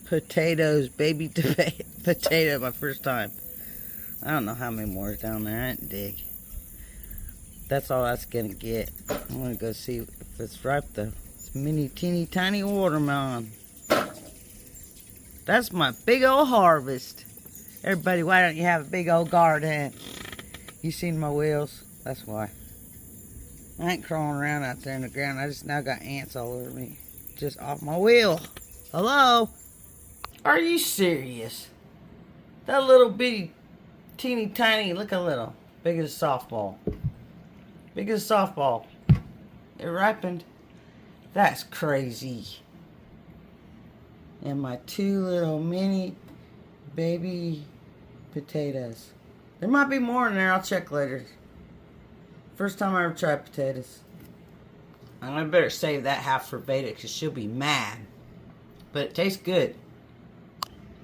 potatoes, baby potato, my first time. I don't know how many more is down there. I didn't dig. That's all that's gonna get. I'm gonna go see if it's ripe though. It's mini, teeny, tiny watermelon. That's my big old harvest. Everybody, why don't you have a big old garden? You seen my wheels? That's why. I ain't crawling around out there in the ground. I just now got ants all over me. Just off my wheel. Hello? Are you serious? That little bitty, teeny tiny, look a little. Big as a softball. Big as a softball. It ripened. That's crazy. And my two little mini baby potatoes. There might be more in there. I'll check later. First time I ever tried potatoes. I'm gonna better save that half for Beta because she'll be mad. But it tastes good.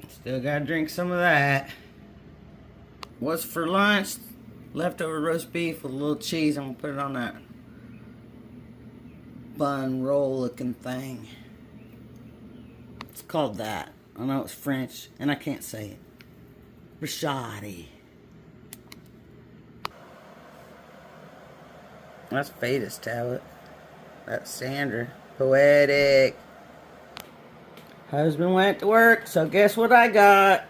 Still gotta drink some of that. What's for lunch? Leftover roast beef with a little cheese. I'm gonna put it on that bun roll looking thing. It's called that. I know it's French and I can't say it. Brioche. That's Fata's tablet. That's Sandra. Poetic. Husband went to work, so guess what I got?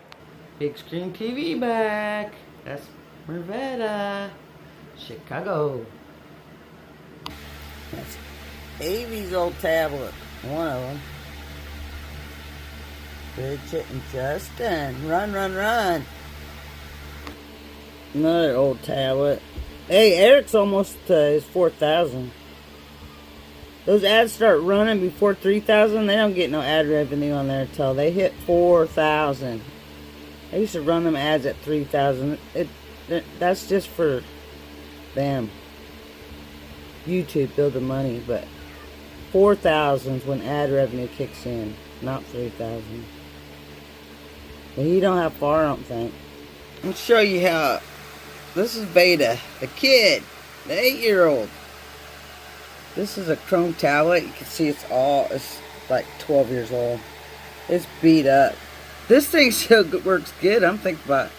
Big screen TV back. That's Mervetta. Chicago. That's Avy's old tablet. One of them. Bridget and Justin. Run, run, run. Another old tablet. Hey, Eric's almost his 4,000. Those ads start running before 3,000. They don't get no ad revenue on there until they hit 4,000. I used to run them ads at 3,000. That's just for them. YouTube building money, but 4,000 is when ad revenue kicks in, not 3,000. But he don't have far, I don't think. Let me show you how. This is Beta, the kid, the 8-year-old. This is a Chrome tablet. You can see it's like 12 years old. It's beat up. This thing still works good. I'm thinking about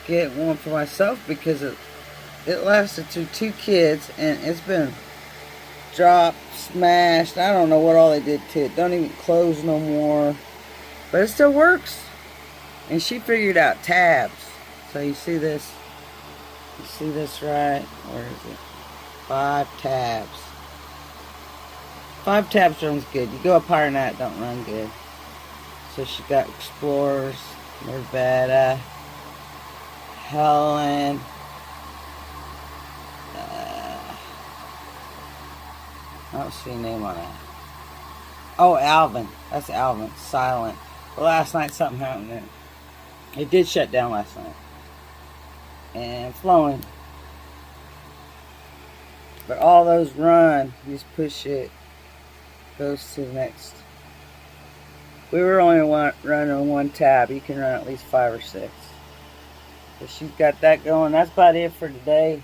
getting one for myself because it lasted through 2 kids and it's been dropped, smashed. I don't know what all they did to it. Don't even close no more. But it still works. And she figured out tabs. So you see this? You see this right? Where is it? 5 tabs. 5 tabs runs good. You go up higher than that, don't run good. So she got Explorers, Mervetta, Helen. I don't see a name on that. Oh, Alvin. That's Alvin. Silent. But last night something happened there. It did shut down last night. And flowing. But all those run. You just push it. Goes to the next. We were only running 1 tab. You can run at least 5 or 6. So she's got that going. That's about it for today.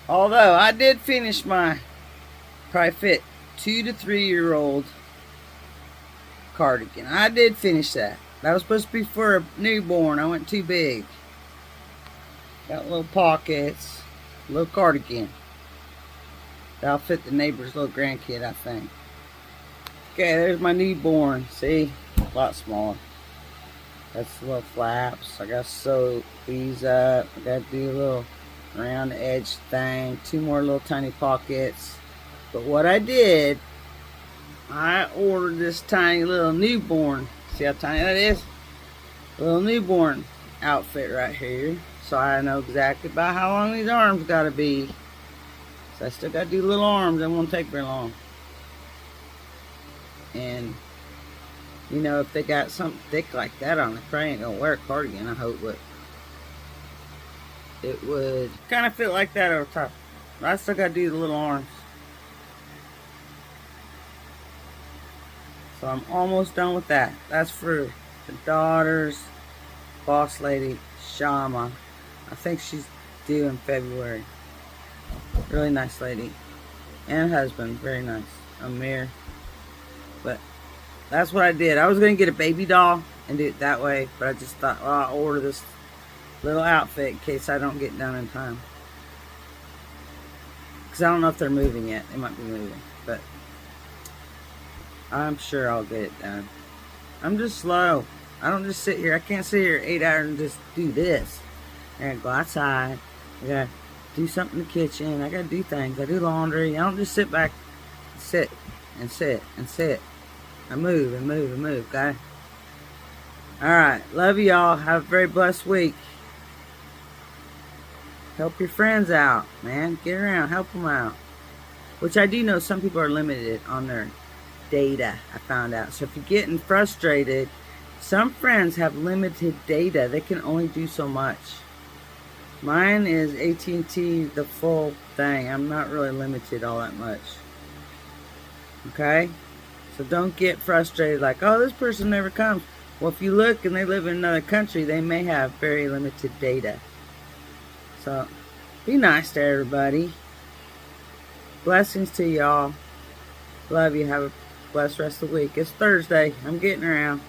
Although I did finish my probably fit 2 to 3-year-old cardigan. I did finish that. That was supposed to be for a newborn. I went too big. Got little pockets. Little cardigan. That'll fit the neighbor's little grandkid, I think. Okay, there's my newborn. See? A lot smaller. That's the little flaps. I gotta sew these up. I gotta do a little round edge thing. 2 more little tiny pockets. But what I did, I ordered this tiny little newborn. See how tiny that is? Little newborn outfit right here. So I know exactly about how long these arms gotta be. So I still gotta do little arms. It won't take very long. And you know, if they got something thick like that on it, probably ain't gonna wear a cardigan, I hope, but it would kind of fit like that over top. But I still gotta do the little arms. So I'm almost done with that. That's for the daughter's boss lady, Shama. I think she's due in February. Really nice lady. And husband, very nice. Amir. But that's what I did. I was going to get a baby doll and do it that way, but I just thought, well, I'll order this little outfit in case I don't get done in time. Because I don't know if they're moving yet. They might be moving, but I'm sure I'll get it done. I'm just slow. I don't just sit here. I can't sit here 8 hours and just do this. I gotta go outside. I gotta do something in the kitchen. I gotta do things. I do laundry. I don't just sit back, sit and sit and sit. I move and move and move, guys. Alright, love y'all. Have a very blessed week. Help your friends out, man. Get around, help them out. Which I do know some people are limited on their data, I found out. So if you're getting frustrated, some friends have limited data. They can only do so much. Mine is AT&T, the full thing. I'm not really limited all that much. Okay? So don't get frustrated like, oh, this person never comes. Well, if you look and they live in another country, they may have very limited data. So, be nice to everybody. Blessings to y'all. Love you. Have a blessed rest of the week. It's Thursday. I'm getting around.